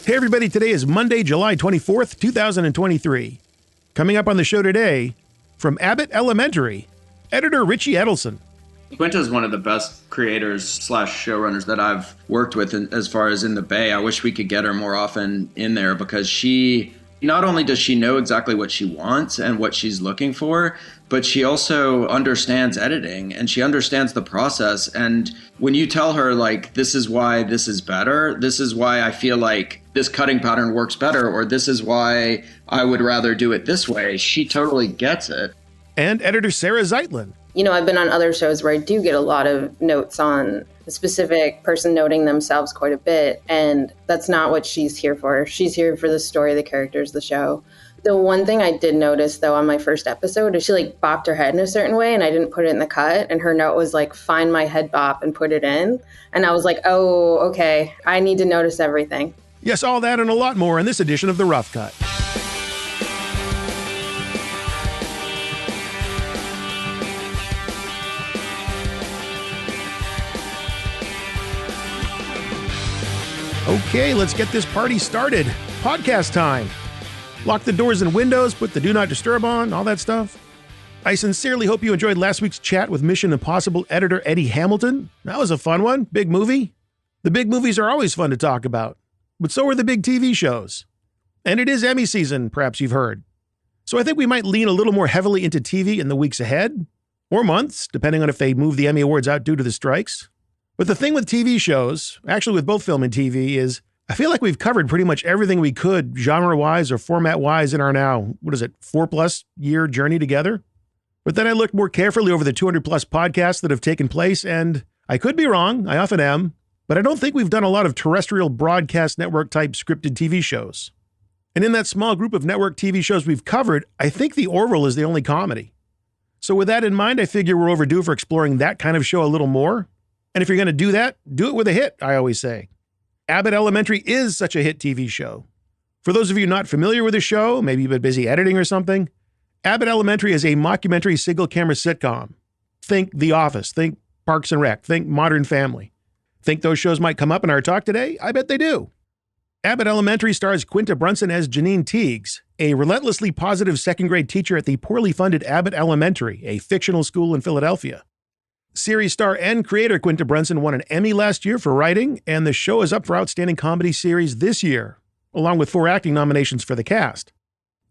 Hey everybody, today is Monday, July 24th, 2023. Coming up on the show today, from Abbott Elementary, editor Richie Edelson. Quinta is one of the best creators / showrunners that I've worked with as far as in the Bay. I wish we could get her more often in there because she, not only does she know exactly what she wants and what she's looking for, but she also understands editing and she understands the process. And when you tell her, like, this is why this is better, this is why I feel like this cutting pattern works better, or this is why I would rather do it this way, she totally gets it. And editor Sarah Zeitlin. You know, I've been on other shows where I do get a lot of notes on a specific person noting themselves quite a bit, and that's not what she's here for. She's here for the story, the characters, the show. The one thing I did notice, though, on my first episode is she, like, bopped her head in a certain way, and I didn't put it in the cut, and her note was, like, find my head bop and put it in. And I was like, oh, okay, I need to notice everything. Yes, all that and a lot more in this edition of The Rough Cut. Okay, let's get this party started. Podcast time. Lock the doors and windows, put the do not disturb on, all that stuff. I sincerely hope you enjoyed last week's chat with Mission Impossible editor Eddie Hamilton. That was a fun one. Big movie. The big movies are always fun to talk about, but so are the big TV shows. And it is Emmy season, perhaps you've heard. So I think we might lean a little more heavily into TV in the weeks ahead, or months, depending on if they move the Emmy Awards out due to the strikes. But the thing with TV shows, actually with both film and TV, is I feel like we've covered pretty much everything we could genre-wise or format-wise in our now, 4+ year journey together? But then I looked more carefully over the 200+ podcasts that have taken place, and I could be wrong, I often am, but I don't think we've done a lot of terrestrial broadcast network-type scripted TV shows. And in that small group of network TV shows we've covered, I think The Orville is the only comedy. So with that in mind, I figure we're overdue for exploring that kind of show a little more. And if you're going to do that, do it with a hit, I always say. Abbott Elementary is such a hit TV show. For those of you not familiar with the show, maybe you've been busy editing or something, Abbott Elementary is a mockumentary single-camera sitcom. Think The Office, think Parks and Rec, think Modern Family. Think those shows might come up in our talk today? I bet they do. Abbott Elementary stars Quinta Brunson as Janine Teagues, a relentlessly positive second-grade teacher at the poorly funded Abbott Elementary, a fictional school in Philadelphia. Series star and creator Quinta Brunson won an Emmy last year for writing, and the show is up for Outstanding Comedy Series this year, along with 4 acting nominations for the cast.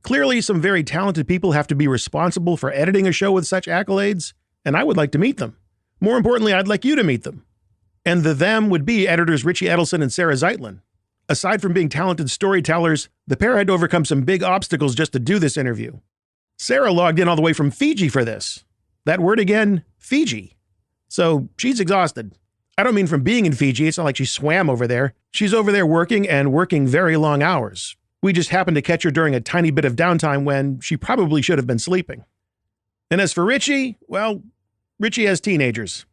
Clearly, some very talented people have to be responsible for editing a show with such accolades, and I would like to meet them. More importantly, I'd like you to meet them. And the them would be editors Richie Edelson and Sarah Zeitlin. Aside from being talented storytellers, the pair had to overcome some big obstacles just to do this interview. Sarah logged in all the way from Fiji for this. That word again, Fiji. So she's exhausted. I don't mean from being in Fiji. It's not like she swam over there. She's over there working and working very long hours. We just happened to catch her during a tiny bit of downtime when she probably should have been sleeping. And as for Richie, well, Richie has teenagers.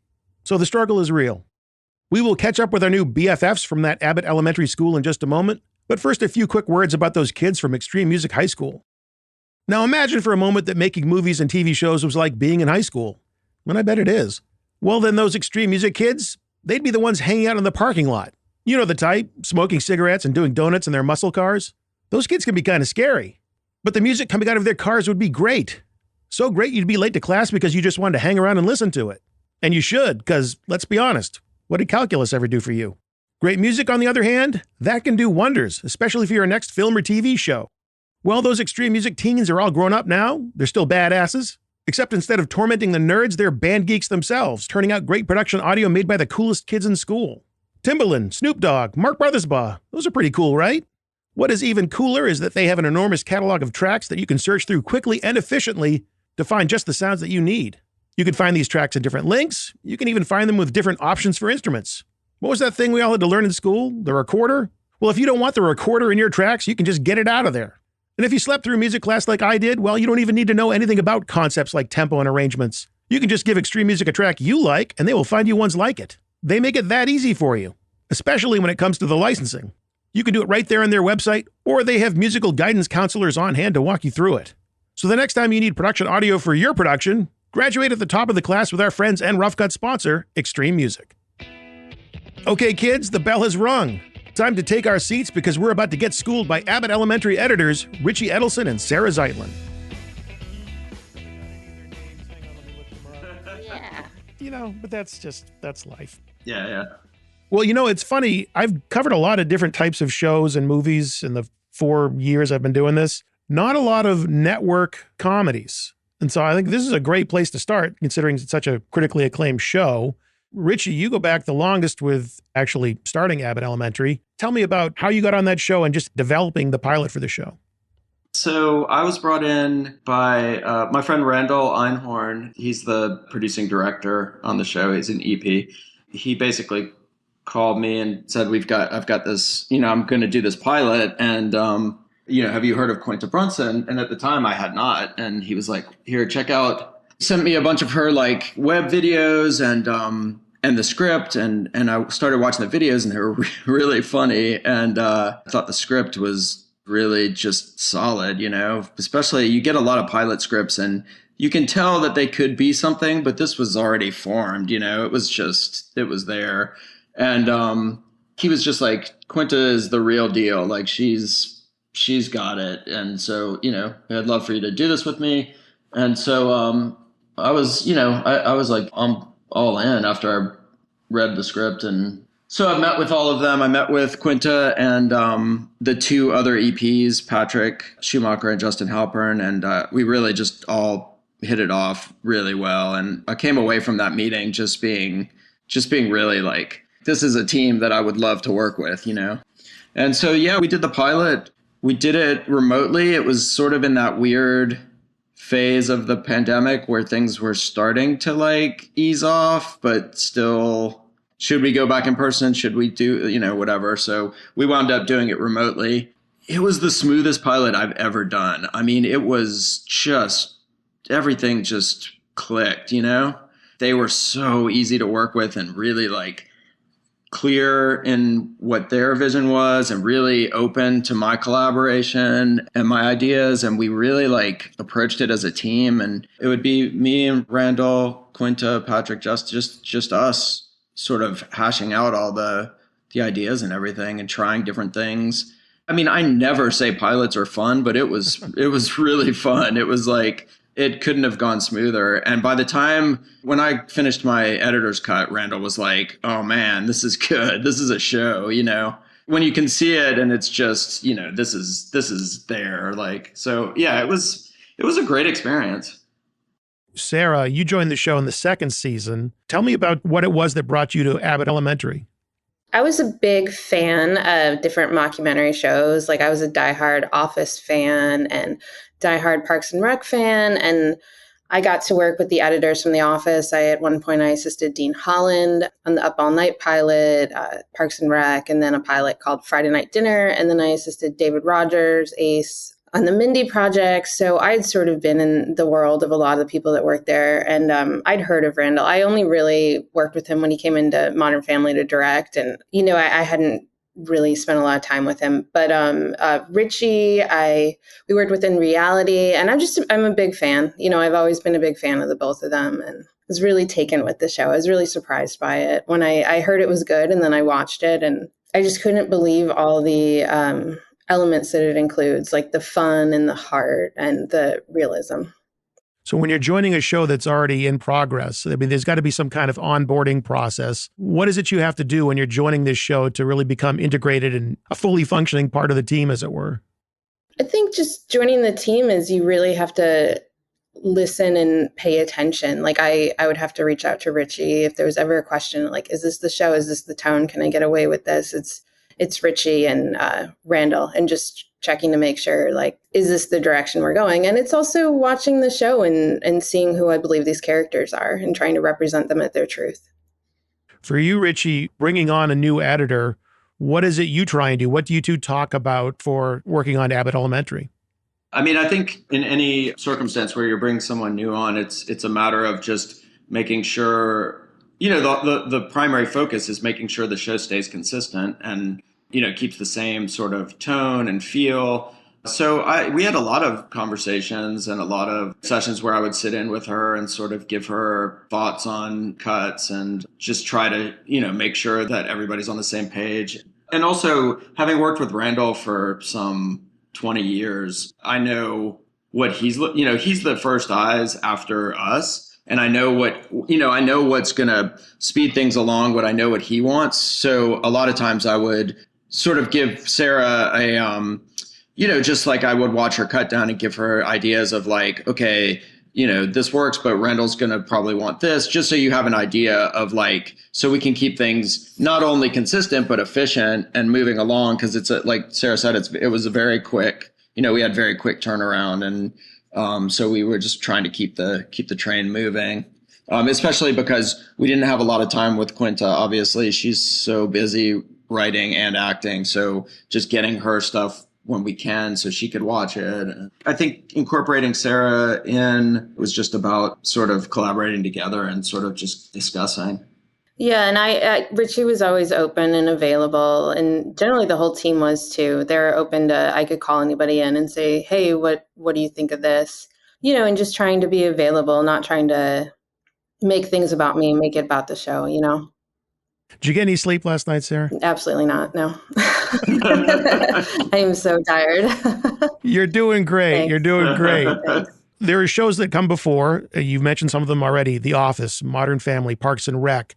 So the struggle is real. We will catch up with our new BFFs from that Abbott Elementary School in just a moment. But first, a few quick words about those kids from Extreme Music High School. Now imagine for a moment that making movies and TV shows was like being in high school. And I bet it is. Well, then those Extreme Music kids, they'd be the ones hanging out in the parking lot. You know the type, smoking cigarettes and doing donuts in their muscle cars. Those kids can be kind of scary. But the music coming out of their cars would be great. So great you'd be late to class because you just wanted to hang around and listen to it. And you should, because let's be honest, what did calculus ever do for you? Great music, on the other hand, that can do wonders, especially for your next film or TV show. Well, those Extreme Music teens are all grown up now. They're still badasses. Except instead of tormenting the nerds, they're band geeks themselves, turning out great production audio made by the coolest kids in school. Timbaland, Snoop Dogg, Mark Brothersbaugh, those are pretty cool, right? What is even cooler is that they have an enormous catalog of tracks that you can search through quickly and efficiently to find just the sounds that you need. You can find these tracks in different links. You can even find them with different options for instruments. What was that thing we all had to learn in school? The recorder? Well, if you don't want the recorder in your tracks, you can just get it out of there. And if you slept through music class like I did, well, you don't even need to know anything about concepts like tempo and arrangements. You can just give Extreme Music a track you like, and they will find you ones like it. They make it that easy for you, especially when it comes to the licensing. You can do it right there on their website, or they have musical guidance counselors on hand to walk you through it. So the next time you need production audio for your production, graduate at the top of the class with our friends and Rough Cut sponsor, Extreme Music. Okay, kids, the bell has rung. Time to take our seats because we're about to get schooled by Abbott Elementary editors Richie Edelson and Sarah Zeitlin. Yeah. But that's life. Yeah. Well, it's funny. I've covered a lot of different types of shows and movies in the 4 years I've been doing this. Not a lot of network comedies. And so I think this is a great place to start, considering it's such a critically acclaimed show. Richie, you go back the longest with actually starting Abbott Elementary. Tell me about how you got on that show and just developing the pilot for the show. So I was brought in by my friend Randall Einhorn. He's the producing director on the show. He's an EP. He basically called me and said, I've got this, I'm going to do this pilot. And, have you heard of Quinta Brunson? And at the time I had not. And he was like, here, check out, sent me a bunch of her like web videos and the script. And I started watching the videos and they were really funny. And I thought the script was really just solid, especially you get a lot of pilot scripts and you can tell that they could be something, but this was already formed, it was there. And he was just like, Quinta is the real deal. Like she's got it. And so, I'd love for you to do this with me. And so I was, I was like, I'm all in after I read the script. And so I met with all of them. I met with Quinta and the 2 other EPs, Patrick Schumacher and Justin Halpern. And we really just all hit it off really well. And I came away from that meeting just being really like, this is a team that I would love to work with, And so, yeah, we did the pilot. We did it remotely. It was sort of in that weird phase of the pandemic where things were starting to like ease off, but still, should we go back in person? Should we do, whatever. So we wound up doing it remotely. It was the smoothest pilot I've ever done. I mean, it was just, everything just clicked, They were so easy to work with and really like clear in what their vision was and really open to my collaboration and my ideas. And we really like approached it as a team. And it would be me and Randall, Quinta, Patrick, just us sort of hashing out all the ideas and everything and trying different things. I mean, I never say pilots are fun, but it was really fun. It was like, it couldn't have gone smoother. And by the time when I finished my editor's cut, Randall was like, oh man, this is good. This is a show, when you can see it and it's just, this is there. Like, so yeah, it was a great experience. Sarah, you joined the show in the 2nd season. Tell me about what it was that brought you to Abbott Elementary. I was a big fan of different mockumentary shows. Like I was a diehard Office fan and diehard Parks and Rec fan. And I got to work with the editors from The Office. At one point, I assisted Dean Holland on the Up All Night pilot, Parks and Rec, and then a pilot called Friday Night Dinner. And then I assisted David Rogers, Ace, on the Mindy project. So I'd sort of been in the world of a lot of the people that worked there. And I'd heard of Randall. I only really worked with him when he came into Modern Family to direct. And, I hadn't really spent a lot of time with him. But Richie, we worked with in Reality. And I'm a big fan. I've always been a big fan of the both of them and was really taken with the show. I was really surprised by it when I heard it was good. And then I watched it and I just couldn't believe all the elements that it includes, like the fun and the heart and the realism. So when you're joining a show that's already in progress, I mean, there's got to be some kind of onboarding process. What is it you have to do when you're joining this show to really become integrated and a fully functioning part of the team, as it were? I think just joining the team is you really have to listen and pay attention. Like I would have to reach out to Richie if there was ever a question, like, is this the show? Is this the tone? Can I get away with this? It's Richie and Randall, and just checking to make sure, like, is this the direction we're going? And it's also watching the show and seeing who I believe these characters are and trying to represent them at their truth. For you, Richie, bringing on a new editor, what is it you try and do? What do you two talk about for working on Abbott Elementary? I mean, I think in any circumstance where you're bringing someone new on, it's a matter of just making sure, the primary focus is making sure the show stays consistent and, keeps the same sort of tone and feel. So we had a lot of conversations and a lot of sessions where I would sit in with her and sort of give her thoughts on cuts and just try to, make sure that everybody's on the same page. And also, having worked with Randall for some 20 years, I know what he's the first eyes after us. And I know I know what's going to speed things along, what he wants. So a lot of times I would sort of give Sarah just like I would watch her cut down and give her ideas of like, okay, this works, but Randall's going to probably want this, just so you have an idea of like, so we can keep things not only consistent, but efficient and moving along. Cause it's like Sarah said, it was a very quick, we had very quick turnaround. And, so we were just trying to keep the train moving, especially because we didn't have a lot of time with Quinta. Obviously, she's so busy writing and acting. So just getting her stuff when we can so she could watch it. I think incorporating Sarah in was just about sort of collaborating together and sort of just discussing. Yeah, and Richie was always open and available, and generally the whole team was too. They're open to, I could call anybody in and say, hey, what do you think of this? And just trying to be available, not trying to make things about me, make it about the show, Did you get any sleep last night, Sarah? Absolutely not, no. I am so tired. You're doing great. Thanks. You're doing great. Thanks. There are shows that come before. You've mentioned some of them already. The Office, Modern Family, Parks and Rec.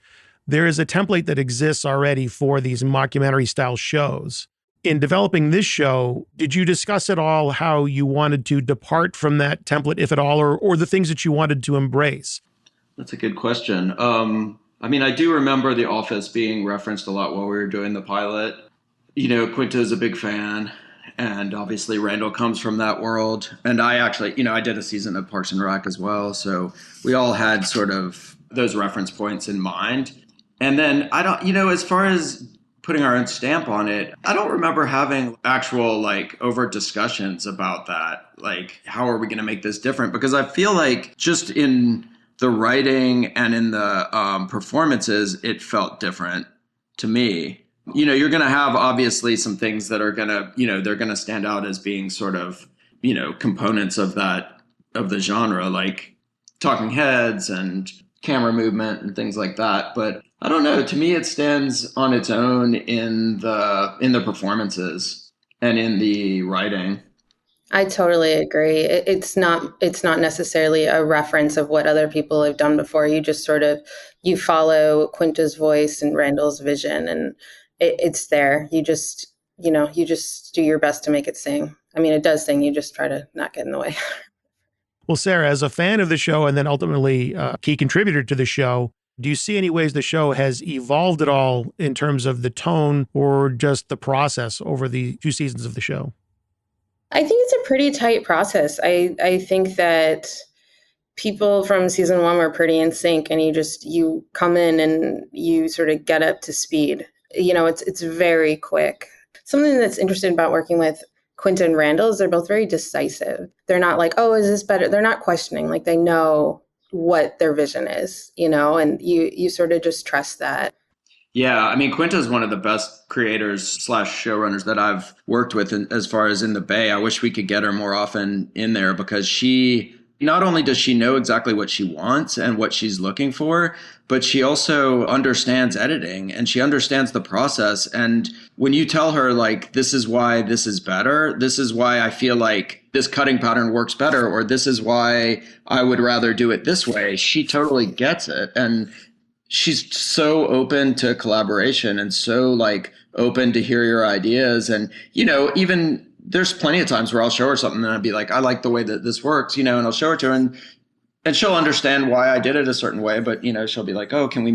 There is a template that exists already for these mockumentary style shows. In developing this show, did you discuss at all how you wanted to depart from that template, if at all, or the things that you wanted to embrace? That's a good question. I do remember The Office being referenced a lot while we were doing the pilot. Quinta is a big fan, and obviously Randall comes from that world. And I actually, I did a season of Parks and Rec as well. So we all had sort of those reference points in mind. And then I don't, as far as putting our own stamp on it, I don't remember having actual like overt discussions about that. Like, how are we going to make this different? Because I feel like just in the writing and in the performances, it felt different to me. You're going to have obviously some things that are going to, they're going to stand out as being sort of, components of the genre, like talking heads and camera movement and things like that. But I don't know. To me, it stands on its own in the performances and in the writing. I totally agree. It's not necessarily a reference of what other people have done before. You just you follow Quinta's voice and Randall's vision, and it's there. You just do your best to make it sing. I mean, it does sing. You just try to not get in the way. Well, Sarah, as a fan of the show and then ultimately a key contributor to the show, do you see any ways the show has evolved at all in terms of the tone or just the process over the 2 seasons of the show? I think it's a pretty tight process. I think that people from season 1 were pretty in sync, and you come in and you sort of get up to speed. It's very quick. Something that's interesting about working with Quinta and Randall is they're both very decisive. They're not like, oh, is this better? They're not questioning. Like, they know what their vision is, and you sort of just trust that. Yeah, Quinta is one of the best creators / showrunners that I've worked with as far as in the Bay. I wish we could get her more often in there, because she, not only does she know exactly what she wants and what she's looking for, but she also understands editing and she understands the process. And when you tell her, like, this is why this is better, this is why I feel like this cutting pattern works better, or this is why I would rather do it this way, she totally gets it. And she's so open to collaboration and so like open to hear your ideas. And, even there's plenty of times where I'll show her something and I'd be like, I like the way that this works, and I'll show it to her and she'll understand why I did it a certain way. But, she'll be like, oh, can we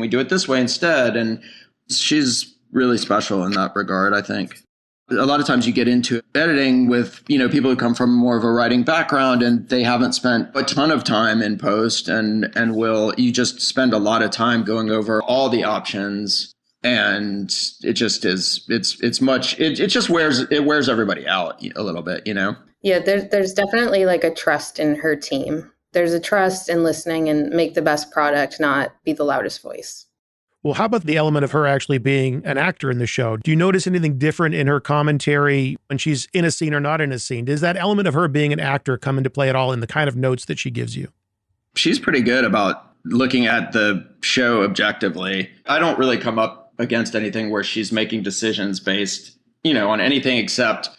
do it this way instead? And she's really special in that regard, I think. A lot of times you get into editing with, people who come from more of a writing background and they haven't spent a ton of time in post and you just spend a lot of time going over all the options. And it just is, it just wears everybody out a little bit, Yeah, there's definitely like a trust in her team. There's a trust in listening and make the best product, not be the loudest voice. Well, how about the element of her actually being an actor in the show? Do you notice anything different in her commentary when she's in a scene or not in a scene? Does that element of her being an actor come into play at all in the kind of notes that she gives you? She's pretty good about looking at the show objectively. I don't really come up against anything where she's making decisions based, on anything except,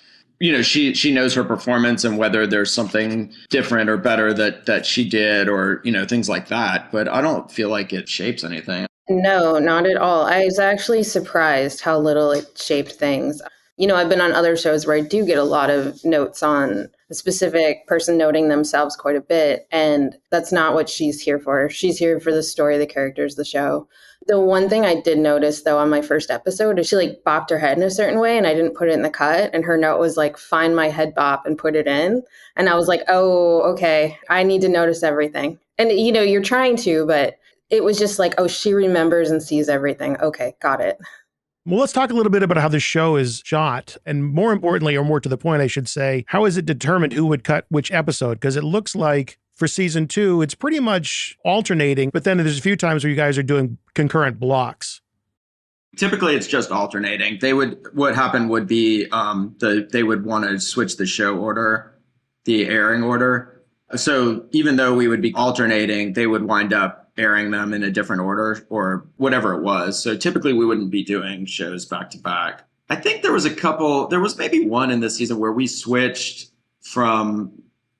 she knows her performance and whether there's something different or better that she did or, things like that. But I don't feel like it shapes anything. No, not at all. I was actually surprised how little it shaped things. I've been on other shows where I do get a lot of notes on a specific person noting themselves quite a bit. And that's not what she's here for. She's here for the story, the characters, the show. The one thing I did notice, though, on my first episode is she bopped her head in a certain way and I didn't put it in the cut. And her note was find my head bop and put it in. And I was like, oh, okay, I need to notice everything. And, you're trying to, but it was just oh, she remembers and sees everything. Okay, got it. Well, let's talk a little bit about how the show is shot. And more importantly, or more to the point, I should say, how is it determined who would cut which episode? Because it looks like for season 2, it's pretty much alternating. But then there's a few times where you guys are doing concurrent blocks. Typically, it's just alternating. What happened would be they would want to switch the show order, the airing order. So even though we would be alternating, they would wind up airing them in a different order or whatever it was. So typically we wouldn't be doing shows back to back. I think there was maybe one in this season where we switched from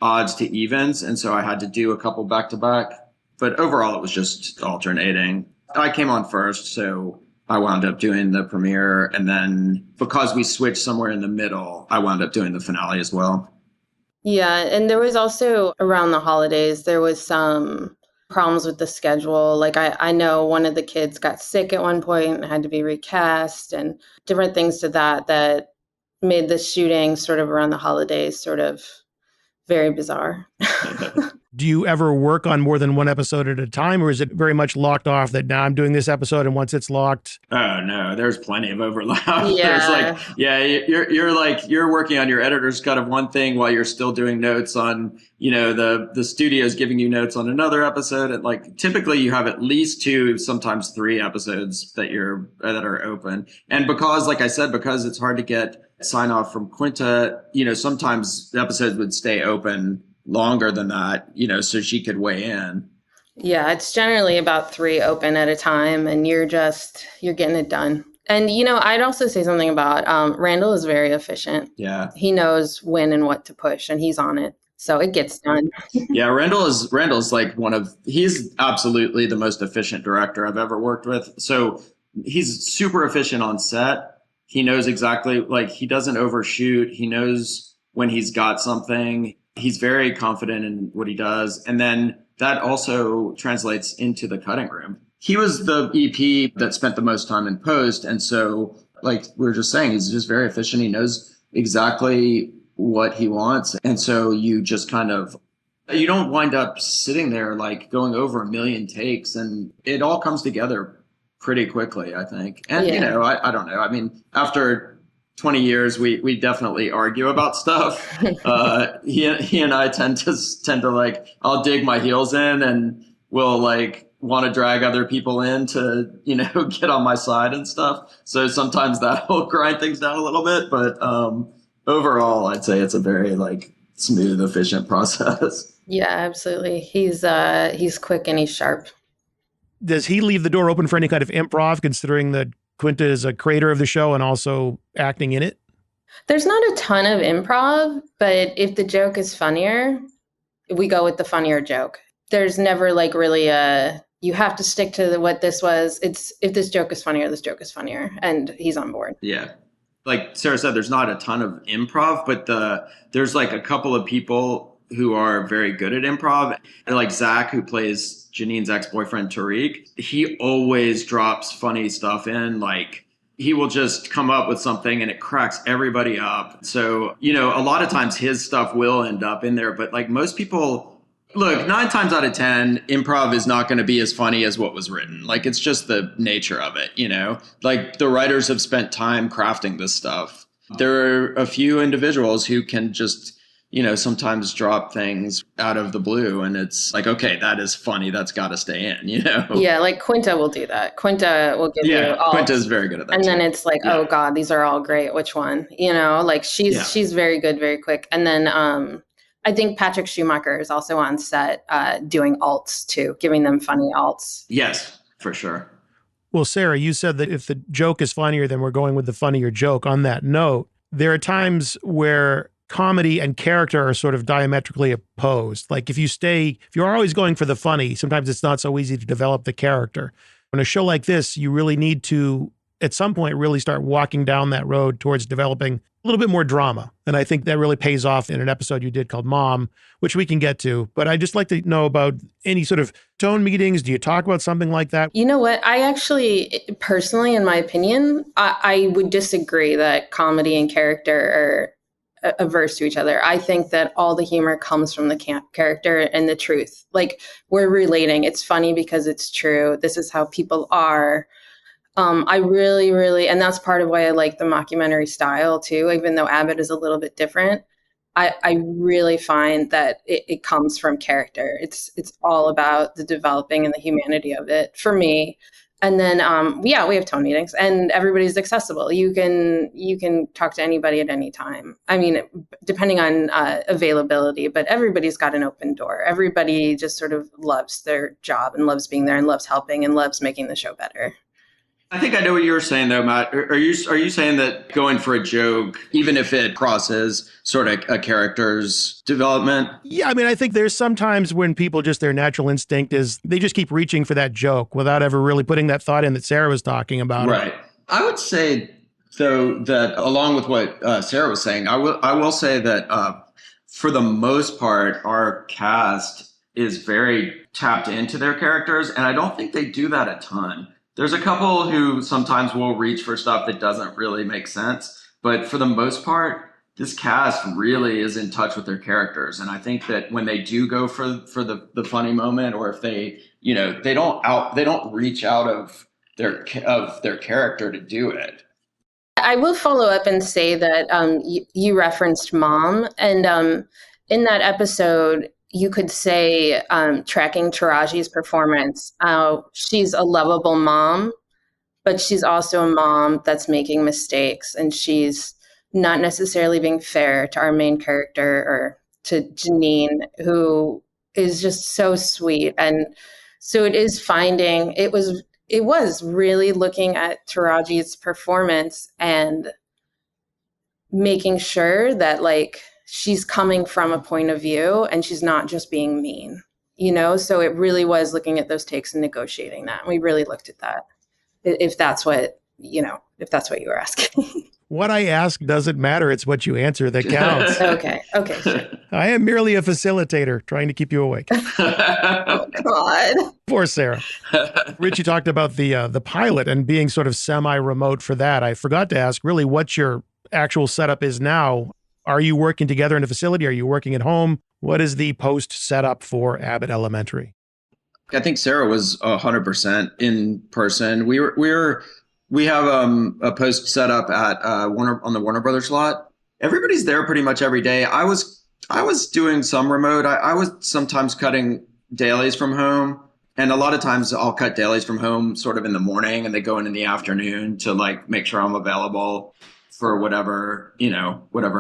odds to evens. And so I had to do a couple back to back, but overall it was just alternating. I came on first, so I wound up doing the premiere. And then because we switched somewhere in the middle, I wound up doing the finale as well. Yeah. And there was also around the holidays, there was some problems with the schedule. I know one of the kids got sick at one point and had to be recast and different things to that made the shooting sort of around the holidays sort of very bizarre. Do you ever work on more than one episode at a time, or is it very much locked off that now I'm doing this episode and once it's locked? Oh no, there's plenty of overlap. Yeah. You're working on your editor's cut of one thing while you're still doing notes on, the studio's giving you notes on another episode. And typically you have at least 2, sometimes 3 episodes that are open. And because, like I said, because it's hard to get sign off from Quinta, sometimes the episodes would stay open longer than that, so she could weigh in. Yeah, it's generally about 3 open at a time and you're getting it done. And, I'd also say something about Randall is very efficient. Yeah. He knows when and what to push and he's on it. So it gets done. Yeah, Randall's he's absolutely the most efficient director I've ever worked with. So he's super efficient on set. He knows exactly, he doesn't overshoot. He knows when he's got something. He's very confident in what he does. And then that also translates into the cutting room. He was the EP that spent the most time in post. And so, like we were just saying, he's just very efficient. He knows exactly what he wants. And so you just you don't wind up sitting there going over 1 million takes, and it all comes together pretty quickly, I think. And, yeah. I don't know. I mean, after 20 years, we definitely argue about stuff. He and I tend to I'll dig my heels in and we'll want to drag other people in to, get on my side and stuff. So sometimes that will grind things down a little bit. But overall, I'd say it's a very smooth, efficient process. Yeah, absolutely. He's quick and he's sharp. Does he leave the door open for any kind of improv, considering that Quinta is a creator of the show and also acting in it? There's not a ton of improv, but if the joke is funnier, we go with the funnier joke. There's never really you have to stick to what this was. It's if this joke is funnier, this joke is funnier, and he's on board. Yeah. Like Sarah said, there's not a ton of improv, but there's a couple of people who are very good at improv. Like Zach, who plays Janine's ex-boyfriend, Tariq, he always drops funny stuff in. He will just come up with something and it cracks everybody up. So, a lot of times his stuff will end up in there. But most people, look, 9 times out of 10, improv is not going to be as funny as what was written. It's just the nature of it, the writers have spent time crafting this stuff. There are a few individuals who can just sometimes drop things out of the blue and it's okay, that is funny. That's got to stay in, Yeah, Quinta will do that. Quinta will give you all. Quinta is very good at that. And too. Then it's oh God, these are all great. Which one? She's very good, very quick. And then I think Patrick Schumacher is also on set doing alts too, giving them funny alts. Yes, for sure. Well, Sarah, you said that if the joke is funnier, then we're going with the funnier joke. On that note, there are times where comedy and character are sort of diametrically opposed. Like if you're always going for the funny, sometimes it's not so easy to develop the character. On a show like this, you really need to, at some point, really start walking down that road towards developing a little bit more drama. And I think that really pays off in an episode you did called Mom, which we can get to. But I'd just like to know about any sort of tone meetings. Do you talk about something like that? You know what? I actually, personally, in my opinion, I would disagree that comedy and character are averse to each other. I think that all the humor comes from the character and the truth. Like, we're relating. It's funny because it's true. This is how people are. I really, and that's part of why I like the mockumentary style too, even though Abbott is a little bit different. I really find that it comes from character. It's all about the developing and the humanity of it for me. And then, we have tone meetings and everybody's accessible. You can talk to anybody at any time. I mean, depending on availability, but everybody's got an open door. Everybody just sort of loves their job and loves being there and loves helping and loves making the show better. I think I know what you were saying, though, Matt. Are you saying that going for a joke, even if it crosses sort of a character's development? Yeah, I mean, I think there's sometimes when people just their natural instinct is they just keep reaching for that joke without ever really putting that thought in that Sarah was talking about. Right. I would say, though, that along with what Sarah was saying, I will say that for the most part, our cast is very tapped into their characters, and I don't think they do that a ton. There's a couple who sometimes will reach for stuff that doesn't really make sense. But for the most part, this cast really is in touch with their characters. And I think that when they do go for the funny moment, or if they, they don't reach out of their character to do it. I will follow up and say that you referenced Mom. And in that episode, you could say, tracking Taraji's performance, she's a lovable mom, but she's also a mom that's making mistakes, and she's not necessarily being fair to our main character or to Janine, who is just so sweet. And so it was really looking at Taraji's performance and making sure that, like, she's coming from a point of view and she's not just being mean, So it really was looking at those takes and negotiating that. And we really looked at that. If that's what you were asking. What I ask doesn't matter. It's what you answer that counts. Okay. Sure. I am merely a facilitator trying to keep you awake. Oh, God. Poor Sarah. Richie talked about the pilot and being sort of semi-remote for that. I forgot to ask really what your actual setup is now. Are you working together in a facility? Are you working at home? What is the post setup for Abbott Elementary? I think Sarah was 100% in person. We have a post set up at on the Warner Brothers lot. Everybody's there pretty much every day. I was doing some remote. I was sometimes cutting dailies from home, and a lot of times I'll cut dailies from home sort of in the morning, and they go in the afternoon to like make sure I'm available for whatever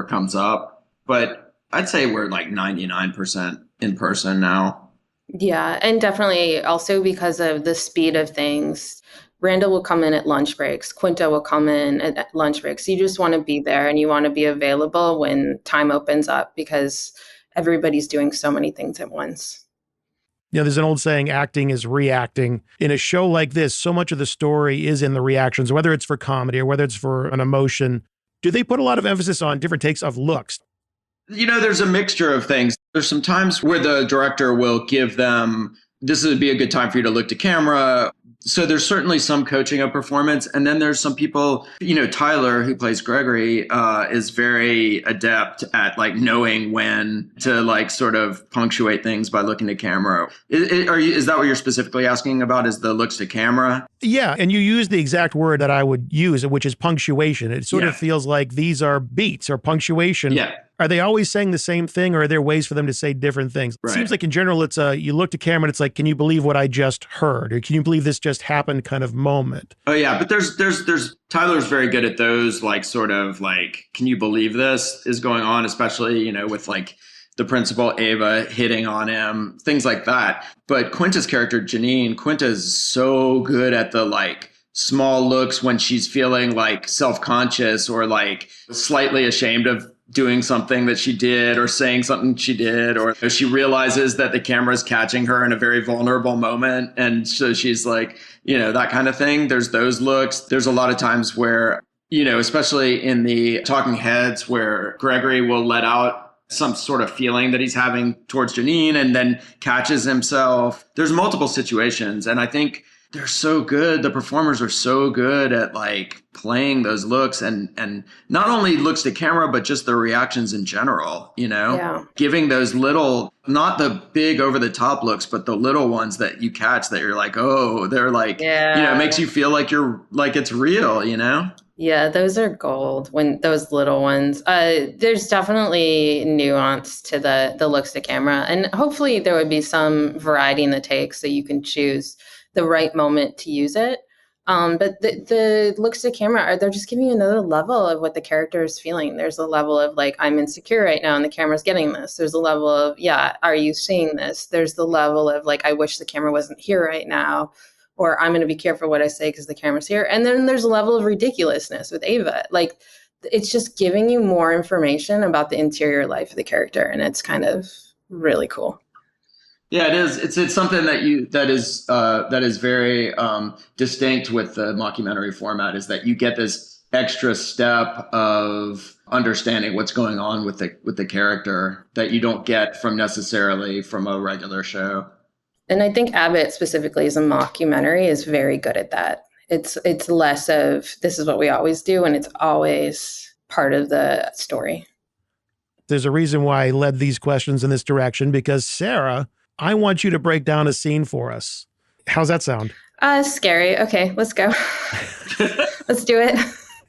comes up. But I'd say we're like 99% in person now. Yeah, and definitely also because of the speed of things. Randall will come in at lunch breaks. Quinta will come in at lunch breaks. You just want to be there and you want to be available when time opens up because everybody's doing so many things at once. There's an old saying, acting is reacting. In a show like this, so much of the story is in the reactions, whether it's for comedy or whether it's for an emotion. Do they put a lot of emphasis on different takes of looks? There's a mixture of things. There's some times where the director will give them, this would be a good time for you to look to camera. So there's certainly some coaching of performance. And then there's some people, Tyler, who plays Gregory, is very adept at like knowing when to like sort of punctuate things by looking to camera. Is that what you're specifically asking about, is the looks to camera? Yeah. And you use the exact word that I would use, which is punctuation. It sort of feels like these are beats or punctuation. Yeah. Are they always saying the same thing, or are there ways for them to say different things? Right. It seems like in general, it's you look to camera and it's like, can you believe what I just heard? Or can you believe this just happened kind of moment? Oh yeah. But there's Tyler's very good at those, like sort of like, can you believe this is going on? Especially, with like the principal Ava hitting on him, things like that. But Quinta's character, Janine, Quinta is so good at the like small looks when she's feeling like self-conscious or like slightly ashamed of doing something that she did or saying something she did, or she realizes that the camera's catching her in a very vulnerable moment. And so she's like, that kind of thing. There's those looks. There's a lot of times where, especially in the talking heads where Gregory will let out some sort of feeling that he's having towards Janine and then catches himself. There's multiple situations. And I think they're so good. The performers are so good at like playing those looks and not only looks to camera, but just their reactions in general, giving those little, not the big over the top looks, but the little ones that you catch that you're like, oh, they're like, it makes you feel like you're like, it's real, Yeah, those are gold when those little ones. There's definitely nuance to the looks to camera. And hopefully there would be some variety in the takes so you can choose the right moment to use it. But the looks to camera they're just giving you another level of what the character is feeling. There's a level of like, I'm insecure right now and the camera's getting this. There's a level of, are you seeing this? There's the level of like, I wish the camera wasn't here right now, or I'm going to be careful what I say because the camera's here. And then there's a level of ridiculousness with Ava. Like, it's just giving you more information about the interior life of the character. And it's kind of really cool. Yeah, it is. It's something that is very distinct with the mockumentary format, is that you get this extra step of understanding what's going on with the character that you don't get necessarily from a regular show. And I think Abbott specifically as a mockumentary is very good at that. It's less of this is what we always do, and it's always part of the story. There's a reason why I led these questions in this direction, because Sarah, I want you to break down a scene for us. How's that sound? Scary. Okay, let's go. Let's do it.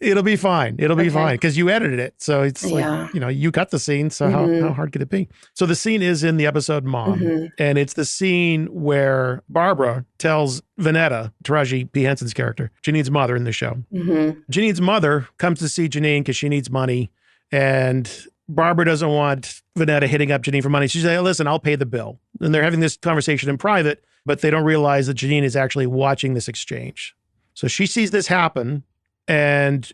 It'll be fine. It'll be fine because you edited it. So it's like, you got the scene. So how hard could it be? So the scene is in the episode Mom. And it's the scene where Barbara tells Vanetta, Taraji P. Henson's character, Janine's mother in the show. Janine's mother comes to see Janine because she needs money. And Barbara doesn't want Vanetta hitting up Janine for money. She's like, hey, listen, I'll pay the bill. And they're having this conversation in private, but they don't realize that Janine is actually watching this exchange. So she sees this happen, and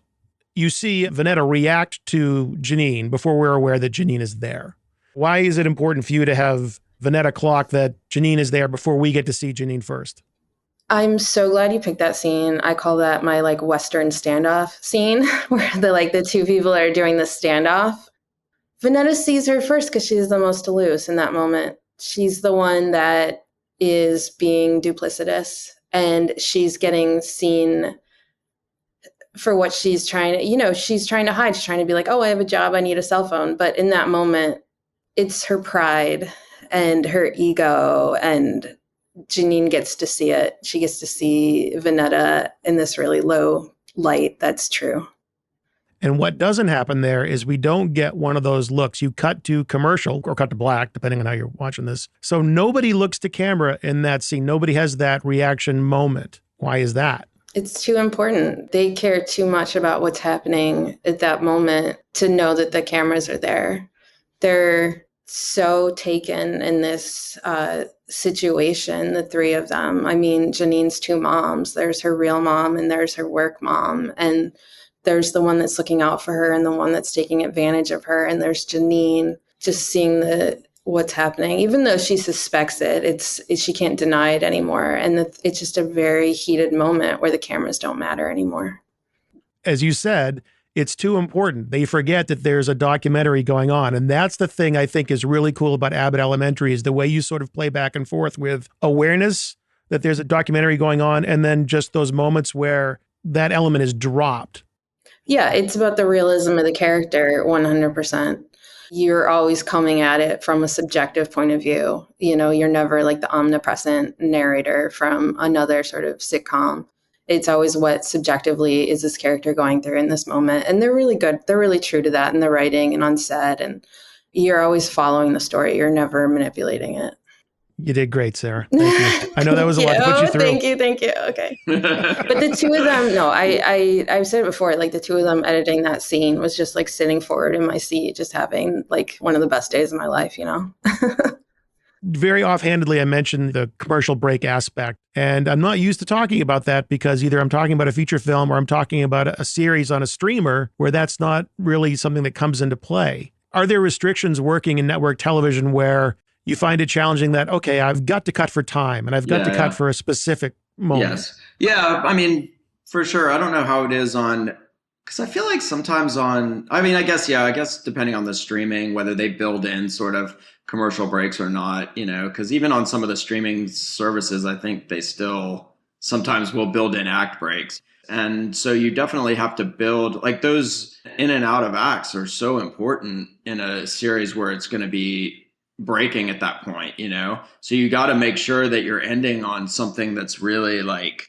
you see Vanetta react to Janine before we're aware that Janine is there. Why is it important for you to have Vanetta clock that Janine is there before we get to see Janine first? I'm so glad you picked that scene. I call that my like Western standoff scene where the two people are doing the standoff. Vanetta sees her first because she's the most loose in that moment. She's the one that is being duplicitous, and she's getting seen for what she's trying to, she's trying to hide. She's trying to be like, oh, I have a job, I need a cell phone. But in that moment, it's her pride and her ego, and Janine gets to see it. She gets to see Vanetta in this really low light. That's true. And what doesn't happen there is we don't get one of those looks. You cut to commercial or cut to black, depending on how you're watching this. So nobody looks to camera in that scene. Nobody has that reaction moment. Why is that? It's too important. They care too much about what's happening at that moment to know that the cameras are there. They're so taken in this situation, the three of them. I mean, Janine's two moms. There's her real mom and there's her work mom. And there's the one that's looking out for her and the one that's taking advantage of her. And there's Janine just seeing what's happening. Even though she suspects it, she can't deny it anymore. And it's just a very heated moment where the cameras don't matter anymore. As you said, it's too important. They forget that there's a documentary going on. And that's the thing I think is really cool about Abbott Elementary, is the way you sort of play back and forth with awareness that there's a documentary going on, and then just those moments where that element is dropped. Yeah, it's about the realism of the character, 100%. You're always coming at it from a subjective point of view. You're never like the omnipresent narrator from another sort of sitcom. It's always what subjectively is this character going through in this moment. And they're really good. They're really true to that in the writing and on set. And you're always following the story. You're never manipulating it. You did great, Sarah. Thank you. I know that was a lot to put you through. Thank you. Okay. But the two of them, no, I've said it before, like the two of them editing that scene was just like sitting forward in my seat, just having like one of the best days of my life, Very offhandedly, I mentioned the commercial break aspect. And I'm not used to talking about that because either I'm talking about a feature film or I'm talking about a series on a streamer where that's not really something that comes into play. Are there restrictions working in network television where you find it challenging that, okay, I've got to cut for time and I've got to cut for a specific moment? Yes. Yeah. I mean, for sure. I don't know how it is on, because I feel like sometimes on, I guess depending on the streaming, whether they build in sort of commercial breaks or not, because even on some of the streaming services, I think they still sometimes will build in act breaks. And so you definitely have to build, like, those in and out of acts are so important in a series where it's going to be breaking at that point, So you got to make sure that you're ending on something that's really like,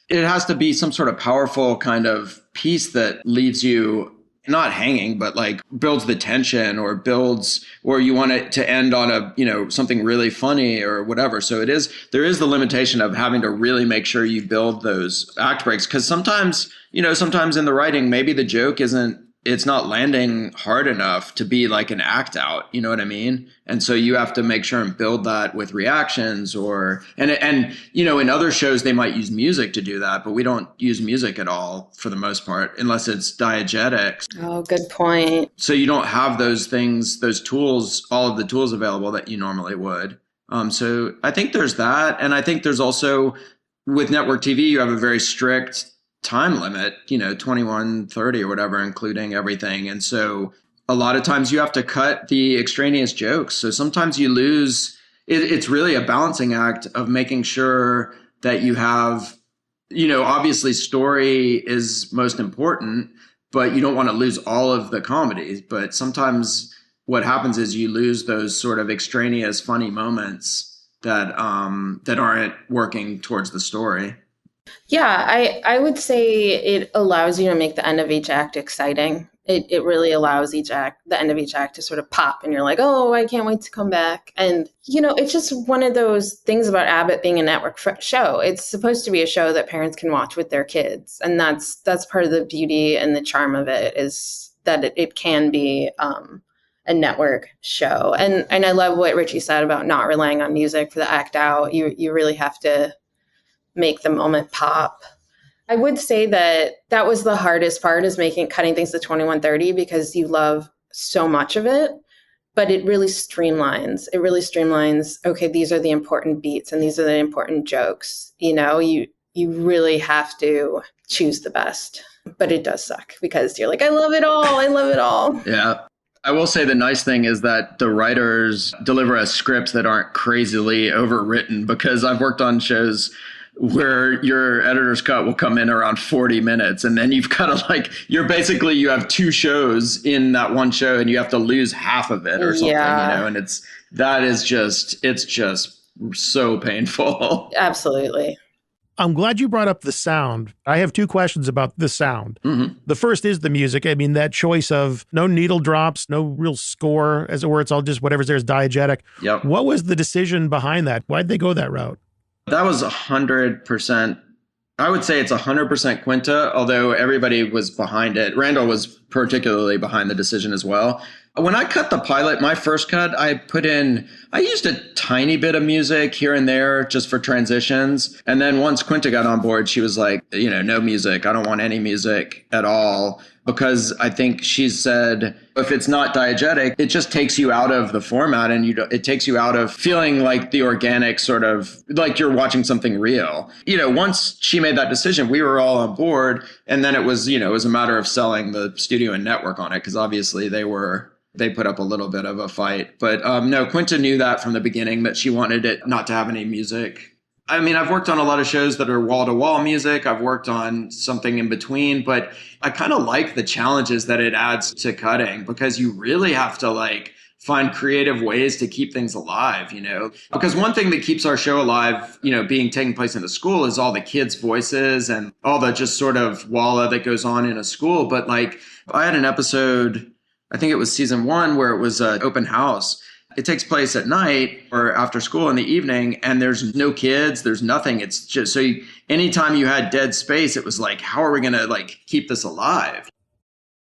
it has to be some sort of powerful kind of piece that leaves you not hanging, but like builds the tension or you want it to end on something really funny or whatever. So there is the limitation of having to really make sure you build those act breaks. Cause sometimes in the writing, maybe the joke it's not landing hard enough to be like an act out, you know what I mean? And so you have to make sure and build that with reactions and in other shows, they might use music to do that, but we don't use music at all for the most part, unless it's diegetic. Oh, good point. So you don't have those things, those tools, all of the tools available that you normally would. So I think there's that. And I think there's also, with network TV, you have a very strict time limit, 21:30 or whatever, including everything. And so a lot of times you have to cut the extraneous jokes. So sometimes you lose, it's really a balancing act of making sure that you have, obviously story is most important, but you don't want to lose all of the comedies. But sometimes what happens is you lose those sort of extraneous funny moments that aren't working towards the story. Yeah, I would say it allows you to make the end of each act exciting. It really allows the end of each act to sort of pop and you're like, oh, I can't wait to come back. And, it's just one of those things about Abbott being a network show. It's supposed to be a show that parents can watch with their kids. And that's part of the beauty and the charm of it, is that it can be a network show. And I love what Richie said about not relying on music for the act out. You really have to make the moment pop. I would say that was the hardest part, is cutting things to 21:30, because you love so much of it, but it really streamlines. Okay, these are the important beats and these are the important jokes. You really have to choose the best, but it does suck because you're like, I love it all. Yeah. I will say the nice thing is that the writers deliver us scripts that aren't crazily overwritten, because I've worked on shows where your editor's cut will come in around 40 minutes. And then you've got to you have two shows in that one show and you have to lose half of it or something, and it's just so painful. Absolutely. I'm glad you brought up the sound. I have two questions about the sound. Mm-hmm. The first is the music. I mean, that choice of no needle drops, no real score, as it were. It's all just whatever's there is diegetic. Yep. What was the decision behind that? Why'd they go that route? That was 100%. I would say it's 100% Quinta, although everybody was behind it. Randall was particularly behind the decision as well. When I cut the pilot, my first cut, I used a tiny bit of music here and there just for transitions. And then once Quinta got on board, she was like, no music. I don't want any music at all. Because I think she said, if it's not diegetic, it just takes you out of the format, and it takes you out of feeling like the organic sort of, like you're watching something real. Once she made that decision, we were all on board. And then it was a matter of selling the studio and network on it, because obviously they put up a little bit of a fight. But no, Quinta knew that from the beginning, that she wanted it not to have any music. I mean, I've worked on a lot of shows that are wall-to-wall music. I've worked on something in between, but I kind of like the challenges that it adds to cutting, because you really have to find creative ways to keep things alive, because one thing that keeps our show alive, being taking place in the school, is all the kids' voices and all the just sort of walla that goes on in a school. But I had an episode, I think it was season 1, where it was an open house. It takes place at night or after school in the evening, and there's no kids, there's nothing. It's just, anytime you had dead space, it was like, how are we going to keep this alive?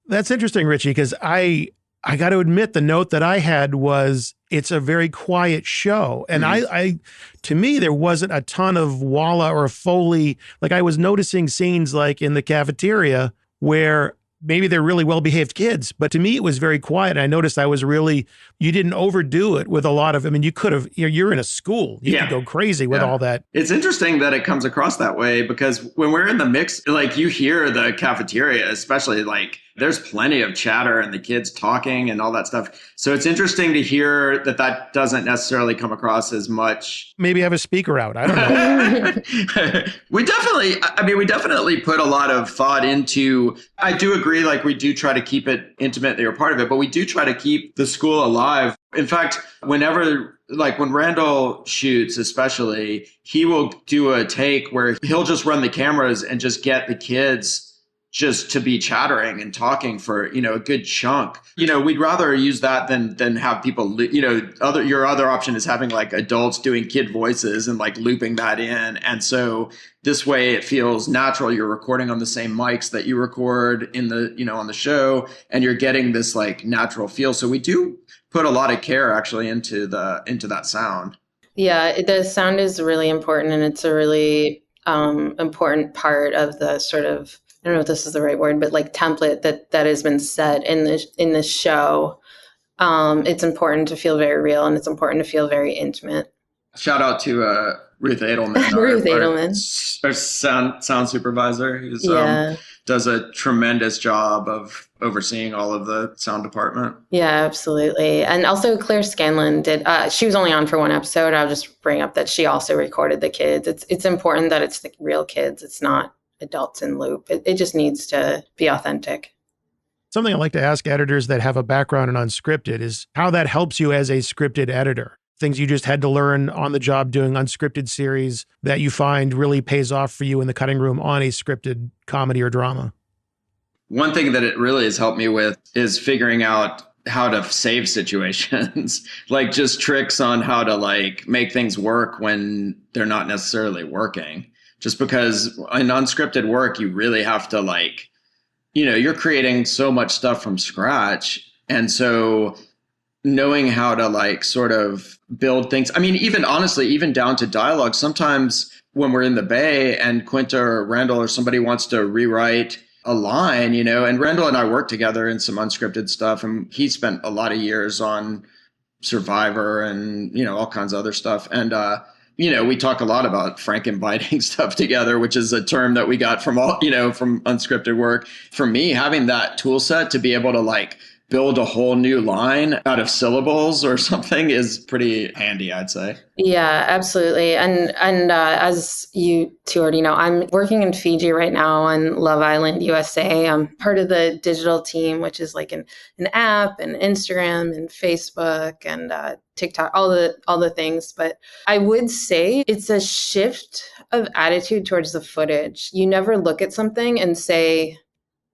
That's interesting, Richie, because I I got to admit, the note that I had was it's a very quiet show. And I to me, there wasn't a ton of walla or Foley. Like I was noticing scenes like in the cafeteria where maybe they're really well-behaved kids, but to me, it was very quiet. I noticed you didn't overdo it with a lot of, I mean, you could have, you're in a school. You could go crazy with all that. It's interesting that it comes across that way because when we're in the mix, like you hear the cafeteria, especially like there's plenty of chatter and the kids talking and all that stuff. So it's interesting to hear that doesn't necessarily come across as much. Maybe have a speaker out. I don't know. We definitely put a lot of thought into, I do agree, like we do try to keep it intimate, they're part of it, but we do try to keep the school alive. In fact, whenever, like when Randall shoots, especially, he will do a take where he'll just run the cameras and just get the kids just to be chattering and talking for, a good chunk. We'd rather use that than have people, your other option is having like adults doing kid voices and like looping that in. And so this way it feels natural. You're recording on the same mics that you record in the, on the show, and you're getting this like natural feel. So we do put a lot of care actually into that sound. Yeah, the sound is really important, and it's a really important part of the sort of, I don't know if this is the right word, but like template that has been set in the show. It's important to feel very real, and it's important to feel very intimate. Shout out to Ruth Edelman, our sound supervisor, who does a tremendous job of overseeing all of the sound department. Yeah, absolutely. And also Claire Scanlon did, she was only on for one episode. I'll just bring up that she also recorded the kids. It's important that it's the real kids. It's not adults in loop. It just needs to be authentic. Something I like to ask editors that have a background in unscripted is how that helps you as a scripted editor. Things you just had to learn on the job doing unscripted series that you find really pays off for you in the cutting room on a scripted comedy or drama. One thing that it really has helped me with is figuring out how to save situations, like just tricks on how to like make things work when they're not necessarily working. Just because in unscripted work, you really have to like, you're creating so much stuff from scratch. And so knowing how to like sort of build things. I mean, even honestly, even down to dialogue, sometimes when we're in the Bay and Quinta or Randall or somebody wants to rewrite a line, and Randall and I worked together in some unscripted stuff, and he spent a lot of years on Survivor and, all kinds of other stuff. And, we talk a lot about Frankenbiting stuff together, which is a term that we got from from unscripted work. For me, having that tool set to be able to like build a whole new line out of syllables or something is pretty handy, I'd say. Yeah, absolutely. And as you two already know, I'm working in Fiji right now on Love Island USA. I'm part of the digital team, which is like an app and Instagram and Facebook and TikTok, all the things. But I would say it's a shift of attitude towards the footage. You never look at something and say,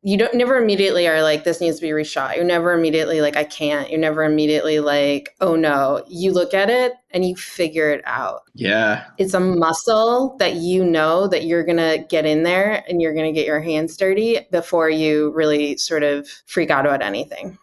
never immediately are like, this needs to be reshot. You're never immediately like, I can't. You're never immediately like, oh no. You look at it and you figure it out. Yeah. It's a muscle that that you're going to get in there and you're going to get your hands dirty before you really sort of freak out about anything.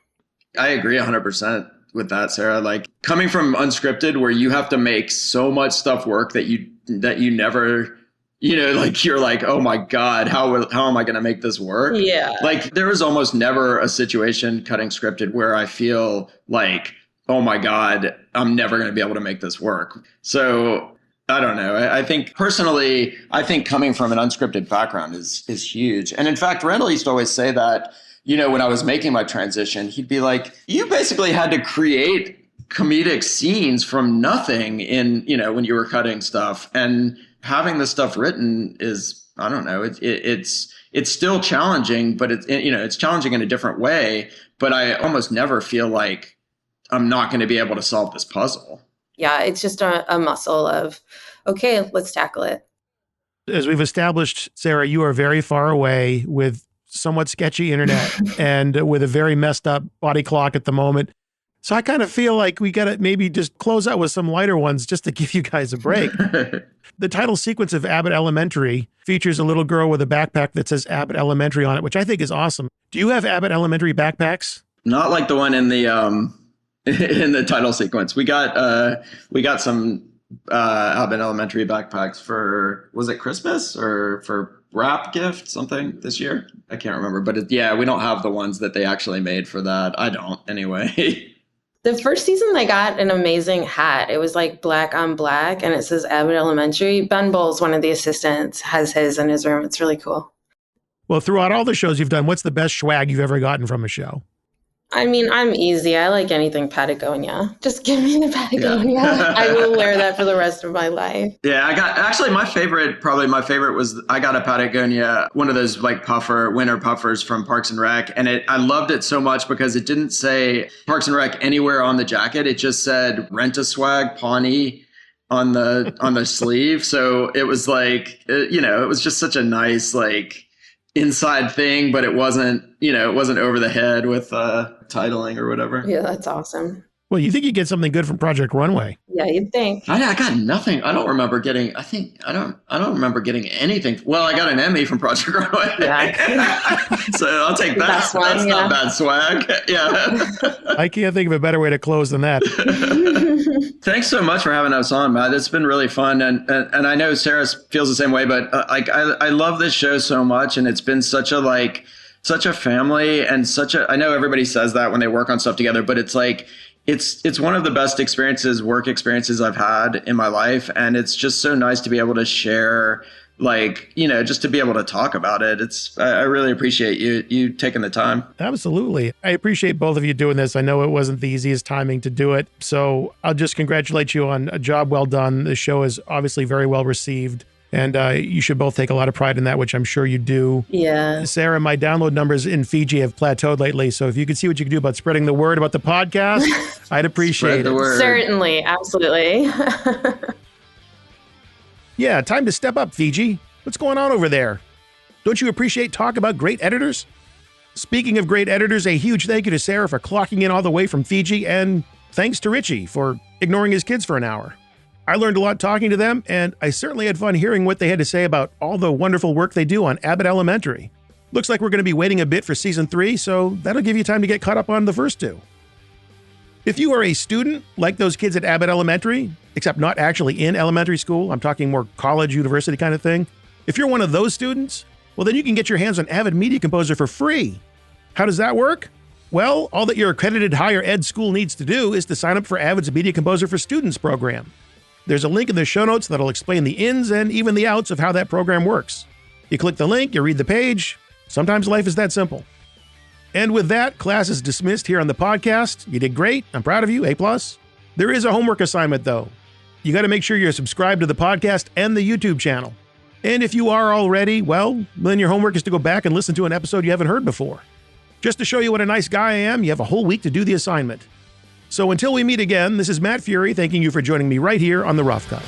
I agree 100% with that, Sarah. Like coming from unscripted where you have to make so much stuff work that you never... like you're like, oh my God, how am I going to make this work? Yeah. Like there is almost never a situation cutting scripted where I feel like, oh my God, I'm never going to be able to make this work. So I don't know. I think personally, coming from an unscripted background is huge. And in fact, Randall used to always say that, when I was making my transition, he'd be like, you basically had to create comedic scenes from nothing in, when you were cutting stuff. And having this stuff written is, I don't know, it's still challenging, but it's challenging in a different way. But I almost never feel like I'm not going to be able to solve this puzzle. Yeah, it's just a muscle of, okay, let's tackle it. As we've established, Sarah, you are very far away with somewhat sketchy internet and with a very messed up body clock at the moment. So I kind of feel like we got to maybe just close out with some lighter ones just to give you guys a break. The title sequence of Abbott Elementary features a little girl with a backpack that says Abbott Elementary on it, which I think is awesome. Do you have Abbott Elementary backpacks? Not like the one in the in the title sequence. We got some Abbott Elementary backpacks for, was it Christmas or for wrap gift something this year? I can't remember, but we don't have the ones that they actually made for that. I don't anyway. The first season, they got an amazing hat. It was like black on black, and it says Abbott Elementary. Ben Bowles, one of the assistants, has his in his room. It's really cool. Well, throughout all the shows you've done, what's the best swag you've ever gotten from a show? I mean, I'm easy. I like anything Patagonia. Just give me the Patagonia. Yeah. I will wear that for the rest of my life. Yeah, I got, actually my favorite was, I got a Patagonia, one of those like winter puffers from Parks and Rec. And I loved it so much because it didn't say Parks and Rec anywhere on the jacket. It just said Rent a Swag Pawnee on the sleeve. So it was like, it was just such a nice, like, inside thing, but it wasn't over the head with titling or whatever. Yeah, that's awesome. Well, you think you get something good from Project Runway? Yeah, you'd think. I got nothing. I don't remember getting. I don't remember getting anything. Well, I got an Emmy from Project Runway. Yeah. So I'll take that. That's not bad swag. Yeah. I can't think of a better way to close than that. Thanks so much for having us on, Matt. It's been really fun, and I know Sarah feels the same way. But I love this show so much, and it's been such a family, and I know everybody says that when they work on stuff together, but it's like. It's one of the best work experiences I've had in my life. And it's just so nice to be able to share, just to be able to talk about it. I really appreciate you taking the time. Absolutely. I appreciate both of you doing this. I know it wasn't the easiest timing to do it. So I'll just congratulate you on a job well done. The show is obviously very well received. And you should both take a lot of pride in that, which I'm sure you do. Yeah. Sarah, my download numbers in Fiji have plateaued lately. So if you could see what you can do about spreading the word about the podcast, I'd appreciate it. Word. Certainly. Absolutely. Yeah, time to step up, Fiji. What's going on over there? Don't you appreciate talk about great editors? Speaking of great editors, a huge thank you to Sarah for clocking in all the way from Fiji, and thanks to Richie for ignoring his kids for an hour. I learned a lot talking to them, and I certainly had fun hearing what they had to say about all the wonderful work they do on Abbott Elementary. Looks like we're going to be waiting a bit for season 3, so that'll give you time to get caught up on the first 2. If you are a student like those kids at Abbott Elementary, except not actually in elementary school, I'm talking more college, university kind of thing. If you're one of those students, well, then you can get your hands on Avid Media Composer for free. How does that work? Well, all that your accredited higher ed school needs to do is to sign up for Avid's Media Composer for Students program. There's a link in the show notes that'll explain the ins and even the outs of how that program works. You click the link, you read the page. Sometimes life is that simple. And with that, class is dismissed here on the podcast. You did great. I'm proud of you. A+. There is a homework assignment, though. You got to make sure you're subscribed to the podcast and the YouTube channel. And if you are already, well, then your homework is to go back and listen to an episode you haven't heard before. Just to show you what a nice guy I am, you have a whole week to do the assignment. So until we meet again, this is Matt Fury thanking you for joining me right here on The Rough Cut.